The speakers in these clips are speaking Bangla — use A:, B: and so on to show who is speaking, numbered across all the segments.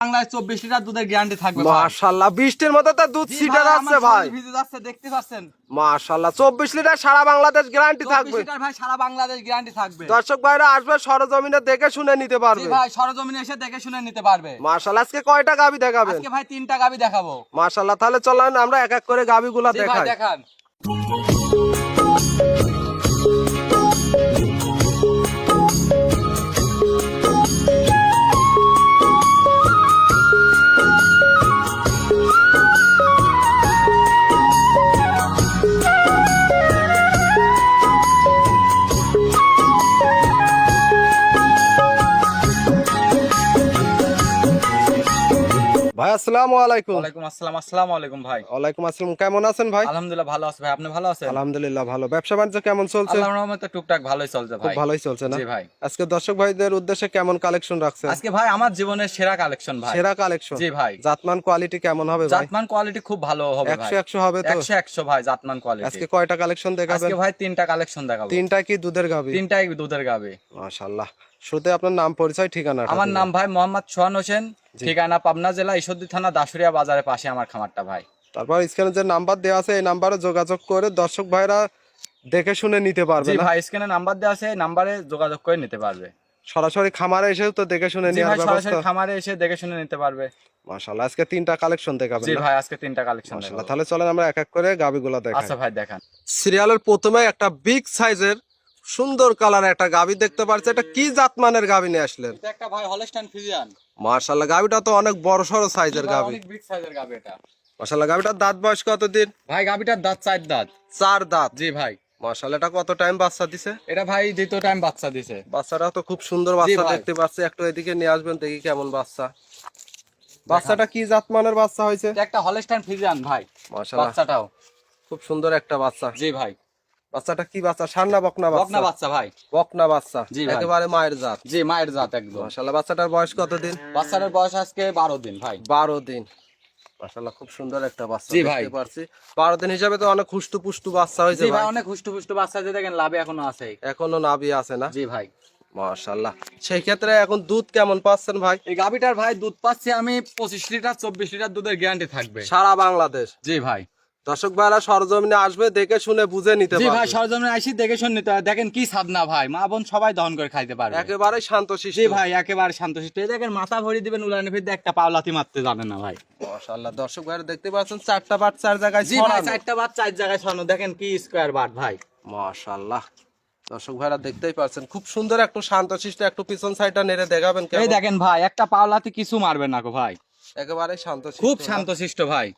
A: বাংলায় 24 লিটার দুধের গ্যারান্টি থাকবে ভাই।
B: মাশাআল্লাহ, বৃষ্টির মধ্যে তো দুধ
A: জি
B: ছিটে
A: ভাই,
B: যাচ্ছে
A: আমার
B: ভাই।
A: শরীর ভিজে যাচ্ছে, দেখতে পাচ্ছেন।
B: মাশাআল্লাহ, 24 লিটার সারা বাংলাদেশ গ্যারান্টি
A: 24
B: থাকবে।
A: লিটার ভাই সারা বাংলাদেশ গ্যারান্টি থাকবে।
B: দর্শক ভাইরা আসবে সরজমিনে দেখে শুনে নিতে
A: জি
B: পারবে।
A: ভাই, সরজমিনে এসে দেখে শুনে নিতে পারবে।
B: মাশাআল্লাহ, আজকে কয়টা গাবি দেখাবেন?
A: আজকে ভাই 3টা গাবি দেখাবো।
B: মাশাআল্লাহ, তাহলে চলেন আমরা এক এক করে গাবিগুলা
A: জি ভাই
B: দেখাই।
A: দেখান।
B: ভাই আসসালামু আলাইকুম।
A: ওয়ালাইকুম আসসালাম। আসসালামু আলাইকুম ভাই।
B: ওয়ালাইকুম আসসালাম, কেমন আছেন ভাই?
A: আলহামদুলিল্লাহ ভালো আছি ভাই, আপনি ভালো আছেন?
B: আলহামদুলিল্লাহ ভালো। ব্যবসা বাণিজ্য কেমন চলছে?
A: আল্লাহর রহমতে টুকটাক ভালোই চলছে
B: খুব
A: ভাই।
B: ভালোই চলছে না?
A: জি ভাই।
B: আজকে দর্শক ভাইদের উদ্দেশ্যে কেমন কালেকশন রাখছেন?
A: আজকে ভাই আমার জীবনের সেরা কালেকশন ভাই।
B: সেরা কালেকশন?
A: জি ভাই।
B: জাতমান কোয়ালিটি কেমন হবে ভাই?
A: জাতমান কোয়ালিটি খুব ভালো হবে ভাই।
B: 100 হবে তো?
A: 100 ভাই জাতমান কোয়ালিটি।
B: আজকে কয়টা কালেকশন দেখাবেন?
A: আজকে ভাই 3টা কালেকশন দেখাবো।
B: তিনটা কি দুধের গাবি?
A: 3টাই দুধের গাবে।
B: মাশাআল্লাহ, শুরুতে আপনার নাম পরিচয় ঠিকানা।
A: আমার নাম ভাই মোহাম্মদ সোহান হোসেন, ঠিকানা পাবনা জেলা ঈশ্বরদী থানা দাসুরিয়া বাজারের পাশে আমার খামারটা ভাই।
B: তারপর স্ক্রিনে যে নাম্বার দেওয়া আছে এই নাম্বারে যোগাযোগ করে দর্শক ভাইরা দেখে শুনে নিতে পারবে
A: জি
B: না?
A: ভাই, স্ক্রিনে নাম্বার দেওয়া আছে, এই নাম্বারে যোগাযোগ করে নিতে পারবে।
B: সরাসরি খামারে এসেও তো দেখে শুনে
A: জি
B: নেওয়ার
A: ভাই, সরাসরি
B: ব্যবস্থা।
A: খামারে এসে দেখে শুনে নিতে পারবে।
B: মাশাআল্লাহ, আজকে তিনটা কালেকশন দেখাবেন
A: জি
B: না?
A: ভাই, আজকে 3টা কালেকশন
B: মাশাআল্লাহ,
A: দেখাবো।
B: তাহলে চলেন আমরা এক এক করে গাবিগুলো দেখাই।
A: আচ্ছা ভাই দেখান।
B: সিরিয়ালের প্রথমে একটা বিগ সাইজের সুন্দর কালার একটা গাবি দেখতে পাচ্ছি। এটা কি জাতমানের গাবি নিয়ে আসলেন?
A: এটা একটা ভাই হলস্টাইন ফ্রিজিয়ান।
B: মাশাআল্লাহ, গাবিটা তো অনেক বড় সড়ো সাইজের গাবি।
A: অনেক বিগ সাইজের গাবি এটা।
B: মাশাআল্লাহ, গাবিটার দাঁত বয়স কতদিন?
A: ভাই গাবিটার দাঁত 4 দাঁত।
B: 4 দাঁত?
A: জি ভাই।
B: মাশাআল্লাহ, এটা কত টাইম বাচ্চা দিছে?
A: এটা ভাই দ্বিতীয় টাইম বাচ্চা দিছে।
B: বাচ্চাটা তো খুব সুন্দর বাচ্চা
A: ভাই।
B: দেখতে পাচ্ছি। একটু এদিকে নিয়ে আসবেন, দেখি কেমন বাচ্চা। বাচ্চাটা কি জাতমানের বাচ্চা হয়েছে?
A: এটা একটা হলস্টাইন ফ্রিজিয়ান ভাই।
B: মাশাআল্লাহ,
A: বাচ্চাটাও
B: খুব সুন্দর একটা বাচ্চা।
A: জি ভাই।
B: বাচ্চাটা কি বাচ্চা, ষাঁড় না বকনা বাচ্চা?
A: বকনা বাচ্চা ভাই।
B: বকনা বাচ্চা?
A: জি ভাই।
B: একেবারে মায়ের জাত?
A: জি মায়ের জাত একদম।
B: মাশাআল্লাহ, বাচ্চাটার বয়স কতদিন?
A: বাচ্চাটার বয়স আজকে 12 দিন ভাই।
B: 12 দিন। মাশাআল্লাহ, খুব সুন্দর একটা বাচ্চা
A: জি ভাই।
B: দেখতে পাচ্ছি। 12 দিন হিসাবে তো অনেক হুষ্টু পুষ্টু বাচ্চা হয়েছে
A: জি ভাই,
B: ভাই।
A: অনেক হুষ্টু পুষ্টু বাচ্চা যে দেখেন লাভে এখনো আছে।
B: এখনো নাভি আছে না?
A: জি ভাই।
B: মাশাআল্লাহ, সেই ক্ষেত্রে এখন দুধ কেমন পাচ্ছেন ভাই?
A: এই গাবিটার ভাই দুধ পাচ্ছি আমি 25 লিটার 24 লিটার দুধের গ্যারান্টি থাকবে
B: সারা বাংলাদেশ?
A: জি ভাই।
B: দর্শক ভাইরা সরজমিনে আসবে, দেখে শুনে বুঝে নিতে
A: জি ভাই,
B: পারবে।
A: সরজমিনে আসি দেখে শুনে নিতে হয়। দেখেন কি সাদনা ভাই, মা বোন সবাই দহন করে খাইতে পারবে।
B: একেবারে শান্তশিষ্ট।
A: জি ভাই, একেবারে শান্তশিষ্ট। এই দেখেন মাথা ভরি দিবেন উলানে ফিরতে একটা পাওলাতি মারতে জানে না ভাই।
B: মাশাআল্লাহ, দর্শক ভাইরা দেখতে পাচ্ছেন চারটা বাট 4 জায়গায়
A: জি ভাই,
B: ছড়ানো।
A: 4টা বাট 4 জায়গায় ছড়ানো। দেখেন কি স্কয়ার বাট ভাই।
B: মাশাআল্লাহ, দর্শক ভাইরা দেখতেই পাচ্ছেন খুব সুন্দর। একটু শান্তশিষ্ট, একটু পিছন সাইডটা নেড়ে দেখাবেন
A: এই
B: কেমন?
A: দেখেন ভাই, একটা পাওলাতি কিছু মারবে না গো ভাই।
B: একেবারে শান্তশিষ্ট,
A: খুব শান্তশিষ্ট ভাই।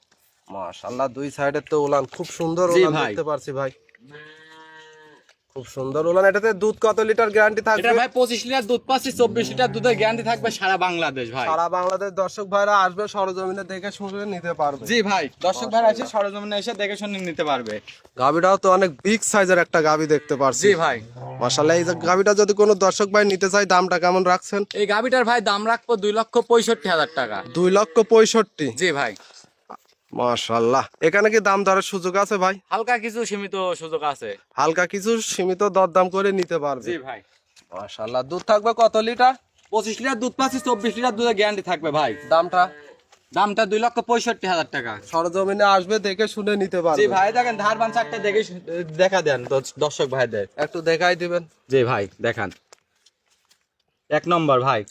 B: মাশাআল্লাহ, দুই সাইডে তো উলান খুব সুন্দর
A: জি
B: উলান
A: ভাই।
B: দেখতে পারছি ভাই। খুব সুন্দর উলান। এটাতে দুধ কত লিটার গ্যারান্টি
A: এটা
B: থাকবে?
A: ভাই 25 লিটার দুধ পাচ্ছি, 24 লিটার দুধের গ্যারান্টি থাকবে সারা বাংলাদেশ ভাই।
B: সারা বাংলাদেশ দর্শক ভাইরা আসবে, সরজমিনে দেখে শুনে নিতে পারবে।
A: জি ভাই, দর্শক ভাই এসে সরজমিনে এসে দেখে শুনে নিতে পারবে।
B: গাবিটাও তো অনেক বিগ সাইজের একটা গাবি দেখতে পারছি।
A: জি ভাই।
B: মাশাআল্লাহ, এই যে গাবিটা যদি কোনো দর্শক ভাই নিতে চায় দামটা কেমন রাখছেন?
A: এই গাবিটার ভাই দাম রাখবো 2,65,000 টাকা।
B: 2,65,000?
A: জি ভাই।
B: মাশাআল্লাহ, এখানে কি দাম দরের সুযোগ আছে ভাই?
A: হালকা কিছু সীমিত সুযোগ আছে।
B: হালকা কিছু সীমিত দরদাম করে নিতে পারবে?
A: জি ভাই।
B: মাশাআল্লাহ, দুধ থাকবে কত লিটার?
A: 25 লিটার দুধ পাচ্ছি, 24 লিটার দুধের গ্যারান্টি থাকবে ভাই।
B: দামটা?
A: দামটা 2,65,000 টাকা।
B: সরজমিনে আসবে, দেখে শুনে নিতে পারবে?
A: জি ভাই, দেখেন ধার বান 4টা দেখে দেখা দেন দর্শক ভাইদের।
B: একটু দেখাই দিবেন?
A: জি ভাই দেখান। 1 নম্বর ভাই।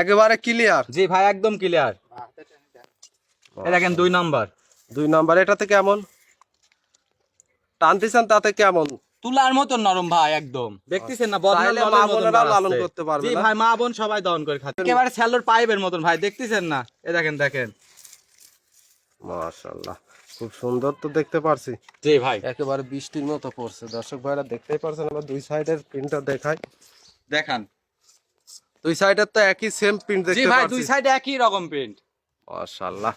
B: একেবারে ক্লিয়ার?
A: জি ভাই, একদম ক্লিয়ার। এই দেখেন 2 নম্বর।
B: 2 নাম্বার। এটাতে কেমন টানতেছেন, তাতে কেমন?
A: তুলার মতো নরম ভাই একদম। দেখতেছেন না বদনা
B: চাইলে
A: ললের
B: মা
A: মতন
B: বোনেরাও
A: বার
B: লালন
A: আসছে।
B: করতে পারবে
A: জি
B: না?
A: ভাই, মা বোন সবাই দহন করে খাচ্ছে। একেবারে স্যালোর পাইপের মতন ভাই, দেখতেছেন না? এই দেখেন দেখেন।
B: মাশাআল্লাহ, খুব সুন্দর তো দেখতে পারছি।
A: জি ভাই
B: একেবারে বৃষ্টির মতো পড়ছে। দর্শক ভাইরা দেখতেই পারছেন। আমরা দুই সাইডের প্রিন্টটা দেখাই।
A: দেখান।
B: দুই সাইডের তো একই সেম প্রিন্ট
A: জি
B: দেখতে
A: ভাই,
B: পারছি।
A: দুই সাইডে একই রকম প্রিন্ট।
B: মাশাআল্লাহ,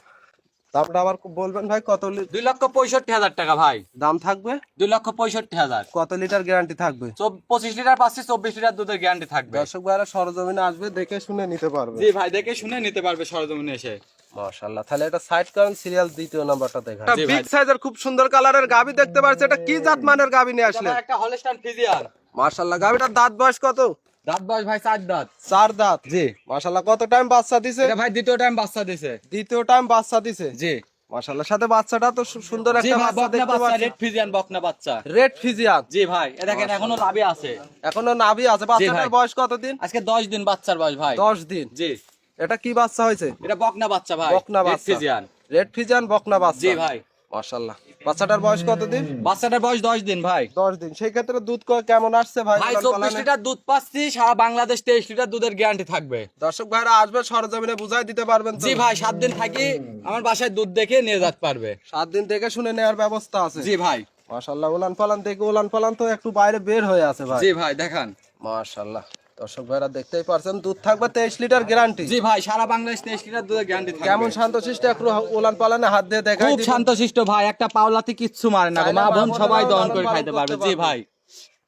B: দামটা আবার বলবেন ভাই কত?
A: 2,65,000 টাকা ভাই।
B: দাম থাকবে?
A: 2,65,000।
B: কত লিটার গ্যারান্টি থাকবে?
A: 25 লিটার পাচ্ছি, 24 লিটার দুধের গ্যারান্টি থাকবে।
B: দর্শক ভাইরা সরজমিনে আসবে, দেখে শুনে নিতে পারবে?
A: জি ভাই, দেখে শুনে নিতে পারবে সরজমিনে এসে।
B: মাশাআল্লাহ, তাহলে এটা সাইড করেন, সিরিয়াল দ্বিতীয় নাম্বারটা দেখান।
A: জি ভাই।
B: বিগ সাইজের খুব সুন্দর কালারের গাবি দেখতে পাচ্ছি। এটা কি জাতমানের গাবি নিয়ে
A: এটা
B: আসলেন?
A: ভাই একটা হলস্টাইন ফ্রিজিয়ান।
B: মাশাআল্লাহ, গাবিটার দাঁত বয়স কত?
A: দাঁত বয়স ভাই 4 দাঁত।
B: 4 দাঁত।
A: জি
B: মাশাআল্লাহ কত টাইম বাচ্চা দিছে?
A: এটা ভাই দ্বিতীয় টাইম বাচ্চা দিছে।
B: দ্বিতীয় টাইম বাচ্চা দিছে।
A: জি
B: মাশাআল্লাহ সাথে বাচ্চাটা তো সুন্দর
A: জি
B: একটা
A: ভাই,
B: বাচ্চা
A: বকনা
B: দেখতে
A: বাচ্চা,
B: পাচ্ছি।
A: রেড ফিজিয়ান বকনা বাচ্চা।
B: Red Friesian.
A: জি ভাই, এ দেখেন এখনো লাভে আছে।
B: এখনো নাভি আছে। বাচ্চাটার
A: ভাই।
B: বয়স কতদিন?
A: আজকে 10 দিন বাচ্চার বয়স ভাই।
B: 10 দিন।
A: জি
B: এটা কি বাচ্চা হয়েছে?
A: এটা বকনা বাচ্চা ভাই।
B: বকনা
A: রেড
B: বাচ্চা।
A: ফিজিয়ান।
B: রেড ফিজিয়ান বকনা বাচ্চা।
A: জি ভাই।
B: মাশাআল্লাহ। বাচ্চাটার বয়স কতদিন?
A: বাচ্চাটার বয়স 10 দিন ভাই।
B: 10 দিন। সেই ক্ষেত্রে দুধ কেমন আসছে ভাই?
A: ভাই
B: উলান
A: 24
B: পালানে?
A: লিটার দুধ পাচ্ছি, সারা বাংলাদেশ 23 লিটার দুধের গ্যারান্টি থাকবে।
B: দর্শক ভাইরা আসবে সরজমিনে বুঝাই দিতে পারবেন তো?
A: জি ভাই, 7 দিন থাকি আমার বাসায় দুধ দেখে নিয়ে যেতে পারবে।
B: 7 দিন থেকে শুনে নেওয়ার ব্যবস্থা আছে।
A: জি ভাই।
B: মাশাআল্লাহ উলান পালান থেকে উলান পালান তো একটু বাইরে বের হয়ে আছে ভাই।
A: জি ভাই দেখান।
B: মাশাআল্লাহ দর্শক ভাইরা দেখতেই পারছেন দুধ থাকবে 23 লিটার গ্যারান্টি।
A: জি ভাই, সারা বাংলাদেশ 23 লিটার দুধের গ্যারান্টি থাকবে।
B: কেমন শান্তশিষ্ট একটু উলান পালানে হাত দিয়ে দেখাই
A: খুব
B: দিবেন।
A: শান্তশিষ্ট ভাই, একটা পাওলাতে কিচ্ছু মারে না।
B: চাইলে
A: মা বোন
B: মা
A: সবাই
B: বোনেরাও
A: দহন
B: লালন
A: করে
B: পালন
A: খাইতে পারবে।
B: করতে
A: জি
B: পারবে।
A: ভাই।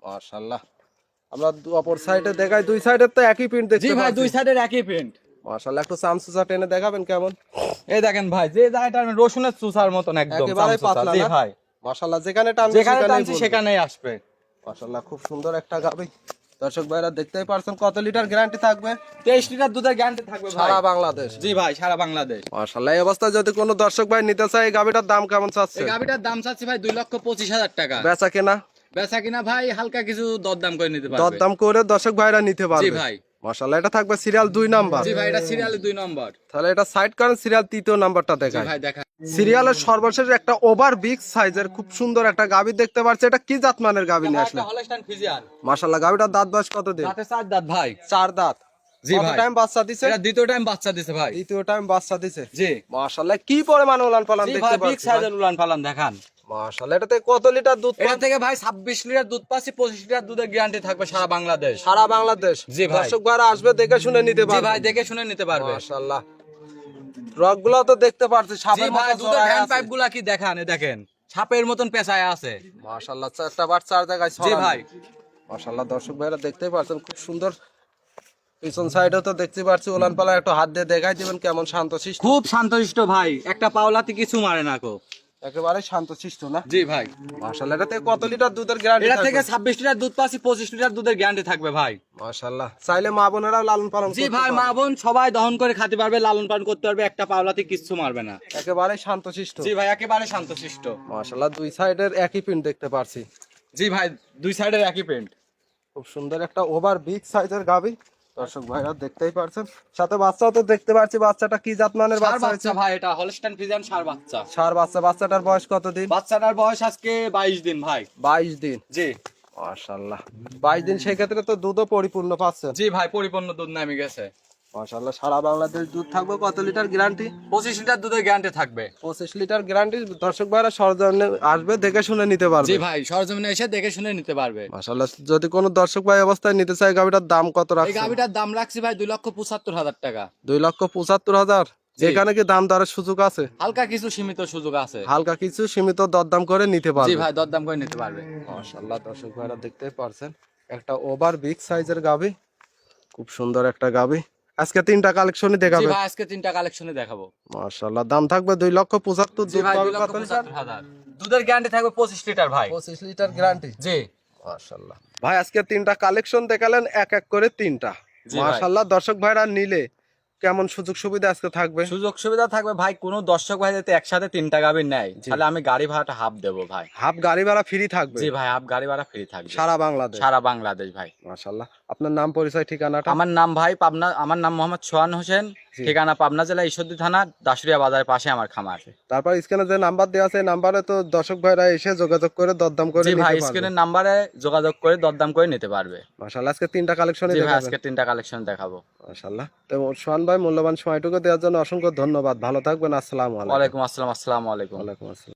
B: মাশাআল্লাহ আমরা অপর সাইডে দেখাই, দুই সাইডের তো একই প্রিন্ট দেখতে
A: জি ভাই,
B: পাচ্ছি।
A: দুই সাইডের একই প্রিন্ট।
B: মাশাআল্লাহ একটু চামচুচা টেনে দেখাবেন কেমন?
A: এই দেখেন ভাই, যে জায়গাটা রসুনের চুষার মতন একদম
B: একেবারে
A: চামচুচা।
B: পাতলা
A: জি
B: না?
A: ভাই,
B: মাশাআল্লাহ যেখানে টানবে
A: যেখানে
B: সেখানেই
A: টানছি
B: বলবে।
A: সেখানেই আসবে।
B: মাশাআল্লাহ খুব সুন্দর একটা গাভী। দর্শক ভাইরা দেখতেই পারছেন কত লিটার গ্যারান্টি থাকবে?
A: 23 লিটার দুধের গ্যারান্টি থাকবে ভাই।
B: সারা বাংলাদেশ।
A: জি ভাই, সারা বাংলাদেশ।
B: মাশাআল্লাহ এই অবস্থায় যদি কোনো দর্শক ভাই নিতে চায় এই গাভীটার দাম কেমন চাচ্ছে?
A: এই গাভিটার দাম চাচ্ছি ভাই 2,25,000 টাকা।
B: বেচা কেনা
A: বেচা কিনা ভাই হালকা কিছু দরদাম করে নিতে পারবে।
B: দরদাম করে দর্শক ভাইরা নিতে
A: জি
B: পারবে।
A: ভাই।
B: মাশাআল্লাহ এটা থাকবে সিরিয়াল 2 নাম্বার।
A: জি ভাই, এটা সিরিয়ালে 2 নম্বর।
B: তাহলে এটা সাইড করেন, সিরিয়াল 3 নাম্বারটা
A: জি
B: দেখায়।
A: ভাই দেখা।
B: সিরিয়ালের সর্বশেষ একটা ওভার বিগ সাইজের খুব সুন্দর একটা গাভী দেখতে পাচ্ছি। এটা কি জাত মানের গাভী নিয়ে আসলে?
A: একটা হলস্টাইন ফিজিয়ান।
B: মাশাআল্লাহ গাভীটার দাঁত বয়স কতদিন?
A: দাঁতে 4 দাঁত ভাই।
B: 4 দাঁত।
A: জি
B: কত
A: ভাই।
B: টাইম বাচ্চা দিছে?
A: এটা দ্বিতীয় টাইম বাচ্চা দিছে ভাই।
B: দ্বিতীয় টাইম বাচ্চা দিছে।
A: জি।
B: মাশাআল্লাহ কি পরিমাণ উলান পালান
A: জি
B: দেখতে
A: ভাই, বিগ
B: পাচ্ছি।
A: সাইজের উলান পালান দেখান।
B: মাশাআল্লাহ এটাতে কত লিটার দুধ
A: এটা
B: পান?
A: থেকে ভাই 26 লিটার দুধ পাচ্ছি, 25 লিটার দুধের গ্যারান্টি থাকবে সারা বাংলাদেশ।
B: সারা বাংলাদেশ।
A: জি ভাই।
B: দর্শক ভাইরা আসবে দেখে শুনে নিতে
A: জি
B: পারবে।
A: ভাই, দেখে শুনে নিতে পারবে।
B: মাশাআল্লাহ রগগুলো তো দেখতে পাচ্ছি
A: জি
B: সাপের
A: ভাই,
B: মতো
A: দুধের
B: জোড়ায়
A: হ্যান্ড
B: আছে।
A: পাইপ গুলা কি দেখান, এ দেখেন সাপের মতন পেঁচায় আছে।
B: মাশাআল্লাহ চারটা বার চার জায়গায়
A: জি
B: ছড়ানো।
A: ভাই।
B: মাশাআল্লাহ দর্শক ভাইরা দেখতেই পাচ্ছেন খুব সুন্দর। পিছন সাইডেও তো দেখতে পাচ্ছি উলান পালা একটু হাত দিয়ে দেখাই দিবেন কেমন শান্তশিষ্ট।
A: খুব শান্তশিষ্ট ভাই, একটা পাওলাতে কিছু মারে না কো।
B: একেবারে শান্তশিষ্ট না?
A: জি ভাই।
B: মাশাআল্লাহ এটাতে কত লিটার দুধের গ্যারান্টি?
A: এটা থেকে 26 লিটার দুধ পাচ্ছি, 25 লিটার দুধের গ্যারান্টি থাকবে ভাই।
B: মাশাআল্লাহ চাইলে মা বোনেরাও লালন পালন
A: জি
B: করতে
A: ভাই,
B: পারবে।
A: মা বোন সবাই দহন করে খেতে পারবে, লালন পালন করতে পারবে, একটা পাওলাতে কিচ্ছু মারবে না।
B: একেবারে শান্তশিষ্ট।
A: জি ভাই, একেবারে শান্তশিষ্ট।
B: মাশাআল্লাহ দুই সাইডের একই প্রিন্ট দেখতে পাচ্ছি।
A: জি ভাই, দুই সাইডের একই প্রিন্ট।
B: খুব সুন্দর একটা ওভার বিগ সাইজের গাভী। দর্শক ভাইরা দেখতেই পারছেন সাথে বাচ্চাও তো দেখতে পাচ্ছি। বাচ্চাটা কি জাত মানের
A: ষাঁড়
B: বাচ্চা হয়েছে?
A: বাচ্চা ভাই, এটা হলস্টাইন ফ্রিজিয়ান ষাঁড় বাচ্চা।
B: ষাঁড় বাচ্চা। বাচ্চাটার বয়স কতদিন?
A: বাচ্চাটার বয়স আজকে 22 দিন ভাই।
B: 22 দিন।
A: জি।
B: মাশাআল্লাহ 22 দিন সেই ক্ষেত্রে তো দুধও পরিপূর্ণ পাচ্ছেন।
A: জি ভাই, পরিপূর্ণ দুধ নামে গেছে।
B: মাশাআল্লাহ সারা বাংলাদেশ দুধ থাকবে। কত লিটার গ্যারান্টি?
A: 25 লিটার দুধের গ্যারান্টি থাকবে।
B: 25 লিটার গ্যারান্টি। দর্শক ভাইরা সরজমিনে আসবে দেখে শুনে নিতে পারবে।
A: জি ভাই, সরজমিনে এসে দেখে শুনে নিতে পারবে।
B: মাশাআল্লাহ যদি কোনো দর্শক ভাই অবস্থায় নিতে চায় গাভীটার দাম কত
A: এই
B: রাখছেন?
A: গাভিটার দাম রাখছি ভাই 2,75,000 টাকা।
B: 2,75,000।
A: জি।
B: এখানে কি দাম দরের সুযোগ আছে?
A: হালকা কিছু সীমিত সুযোগ আছে।
B: হালকা কিছু সীমিত দরদাম করে নিতে
A: জি
B: পারবে।
A: ভাই, দরদাম করে নিতে পারবে।
B: মাশাআল্লাহ দর্শক ভাইরা দেখতেই পারছেন একটা ওভার বিগ সাইজের গাভী। খুব সুন্দর একটা গাভী। আজকে 3টা কালেকশনই
A: জি
B: দেখাবে।
A: ভাই, আজকে 3টা কালেকশনে দেখাবো।
B: মাশাআল্লাহ দাম থাকবে 2,75,000।
A: জি
B: দুধ
A: ভাই,
B: পাবে কত লিটার?
A: 2,75,000। দুধের গ্যারান্টি থাকবে 25 লিটার ভাই।
B: 25 লিটার গ্যারান্টি।
A: জি।
B: মাশাআল্লাহ ভাই আজকে 3টা কালেকশন দেখালেন এক এক করে 3টা।
A: জি ভাই।
B: মাশাআল্লাহ দর্শক ভাইরা নিলে কেমন সুযোগ সুবিধা আজকে থাকবে?
A: সুযোগ সুবিধা থাকবে ভাই, কোন দর্শক ভাই যদি একসাথে 3টা গাভি নেয় তাহলে আমি গাড়ি ভাড়াটা হাফ দেবো ভাই।
B: হাফ গাড়ি ভাড়া ফ্রি থাকবে?
A: জি ভাই, হাফ গাড়ি ভাড়া ফ্রি থাকবে
B: সারা বাংলাদেশ।
A: সারা বাংলাদেশ ভাই।
B: মাশাআল্লাহ আপনার নাম পরিচয় ঠিকানাটা?
A: আমার নাম ভাই পাবনা, আমার নাম মোহাম্মদ সোহান হোসেন। ঠিকানা পাবনা জেলা ঈশ্বরদী থানা দাসুরিয়া বাজারের পাশে আমার খামার।
B: তারপর স্ক্রিনে যে নাম্বার দেওয়া আছে এই নাম্বারে তো দর্শক ভাইরা এসে যোগাযোগ করে দরদাম করে
A: জি
B: নিতে
A: ভাই,
B: পারবে।
A: স্ক্রিনের নাম্বারে যোগাযোগ করে দরদাম করে নিতে পারবে।
B: মাশাআল্লাহ আজকে 3টা কালেকশনই
A: জি ভাই,
B: দেখাবেন।
A: আজকে 3টা কালেকশন দেখাবো।
B: মাশাআল্লাহ তো সোহান ভাই মূল্যবান সময়টুকু দেওয়ার জন্য অসংখ্য ধন্যবাদ। ভালো থাকবেন। আসসালামু আলাইকুম।
A: ওয়ালাইকুম আসসালাম। আসসালামু আলাইকুম।
B: ওয়ালাইকুম আসসালাম।